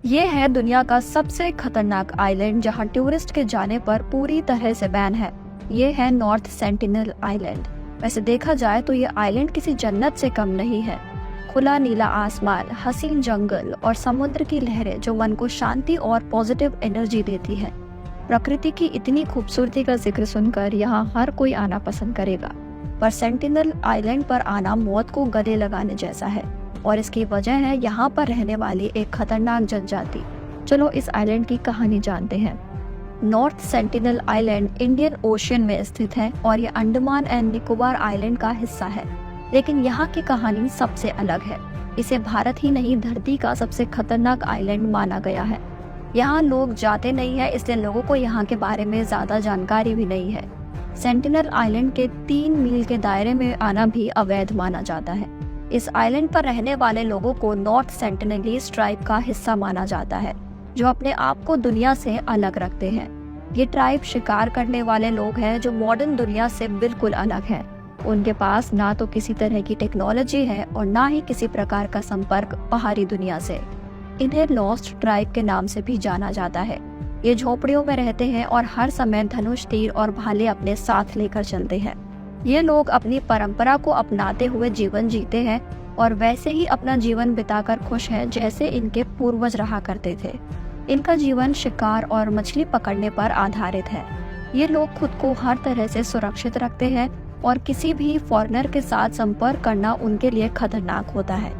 ये है दुनिया का सबसे खतरनाक आइलैंड जहां टूरिस्ट के जाने पर पूरी तरह से बैन है। ये है नॉर्थ सेंटिनल आइलैंड। वैसे देखा जाए तो ये आइलैंड किसी जन्नत से कम नहीं है। खुला नीला आसमान, हसीन जंगल और समुद्र की लहरें जो मन को शांति और पॉजिटिव एनर्जी देती है। प्रकृति की इतनी खूबसूरती का जिक्र सुनकर यहाँ हर कोई आना पसंद करेगा, पर सेंटिनल आइलैंड पर आना मौत को गले लगाने जैसा है और इसकी वजह है यहाँ पर रहने वाली एक खतरनाक जनजाति। चलो इस आइलैंड की कहानी जानते हैं। North sentinel island Indian ocean में स्थित है और ये अंडमान एंड निकोबार आइलैंड का हिस्सा है। लेकिन यहाँ की कहानी सबसे अलग है। इसे भारत ही नहीं धरती का सबसे खतरनाक आइलैंड माना गया है। यहाँ लोग जाते नहीं है, इसलिए लोगों को यहाँ के बारे में ज्यादा जानकारी भी नहीं है। सेंटिनल आइलैंड के 3 मील के दायरे में आना भी अवैध माना जाता है। इस आइलैंड पर रहने वाले लोगों को नॉर्थ सेंटिनलीज ट्राइब का हिस्सा माना जाता है, जो अपने आप को दुनिया से अलग रखते हैं। ये ट्राइब शिकार करने वाले लोग हैं जो मॉडर्न दुनिया से बिल्कुल अलग हैं। उनके पास ना तो किसी तरह की टेक्नोलॉजी है और ना ही किसी प्रकार का संपर्क बाहरी दुनिया से। इन्हें लॉस्ट ट्राइब के नाम से भी जाना जाता है। ये झोपड़ियों में रहते हैं और हर समय धनुष, तीर और भाले अपने साथ लेकर चलते हैं। ये लोग अपनी परंपरा को अपनाते हुए जीवन जीते हैं और वैसे ही अपना जीवन बिताकर खुश हैं जैसे इनके पूर्वज रहा करते थे। इनका जीवन शिकार और मछली पकड़ने पर आधारित है। ये लोग खुद को हर तरह से सुरक्षित रखते हैं और किसी भी फॉरेनर के साथ संपर्क करना उनके लिए खतरनाक होता है।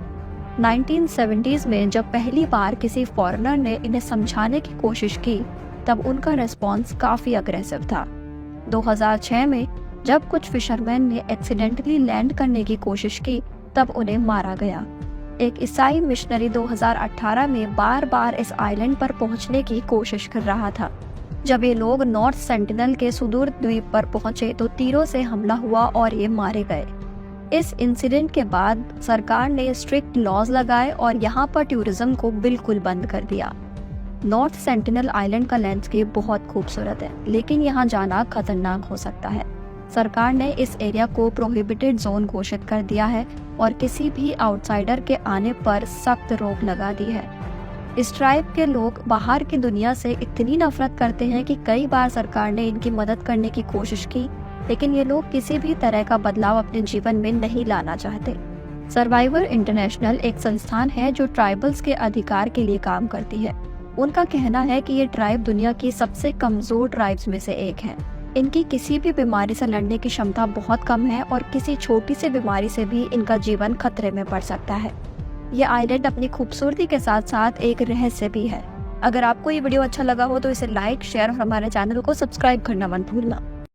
1970s में जब पहली बार किसी फॉरेनर ने इन्हें समझाने की कोशिश की, तब उनका रिस्पॉन्स काफी अग्रेसिव था। 2006 में जब कुछ फिशरमैन ने एक्सीडेंटली लैंड करने की कोशिश की, तब उन्हें मारा गया। एक ईसाई मिशनरी 2018 में बार बार इस आइलैंड पर पहुंचने की कोशिश कर रहा था। जब ये लोग नॉर्थ सेंटिनल के सुदूर द्वीप पर पहुंचे तो तीरों से हमला हुआ और ये मारे गए। इस इंसिडेंट के बाद सरकार ने स्ट्रिक्ट लॉज लगाए और यहाँ पर टूरिज्म को बिल्कुल बंद कर दिया। नॉर्थ सेंटिनल आइलैंड का लैंडस्केप बहुत खूबसूरत है, लेकिन यहाँ जाना खतरनाक हो सकता है। सरकार ने इस एरिया को प्रोहिबिटेड जोन घोषित कर दिया है और किसी भी आउटसाइडर के आने पर सख्त रोक लगा दी है। इस ट्राइब के लोग बाहर की दुनिया से इतनी नफरत करते हैं कि कई बार सरकार ने इनकी मदद करने की कोशिश की, लेकिन ये लोग किसी भी तरह का बदलाव अपने जीवन में नहीं लाना चाहते। सर्वाइवर इंटरनेशनल एक संस्थान है जो ट्राइबल्स के अधिकार के लिए काम करती है। उनका कहना है कि ये ट्राइब दुनिया की सबसे कमजोर ट्राइब्स में से एक है। इनकी किसी भी बीमारी से लड़ने की क्षमता बहुत कम है और किसी छोटी सी बीमारी से भी इनका जीवन खतरे में पड़ सकता है। ये आइलैंड अपनी खूबसूरती के साथ साथ एक रहस्य भी है। अगर आपको ये वीडियो अच्छा लगा हो तो इसे लाइक, शेयर और हमारे चैनल को सब्सक्राइब करना मत भूलना।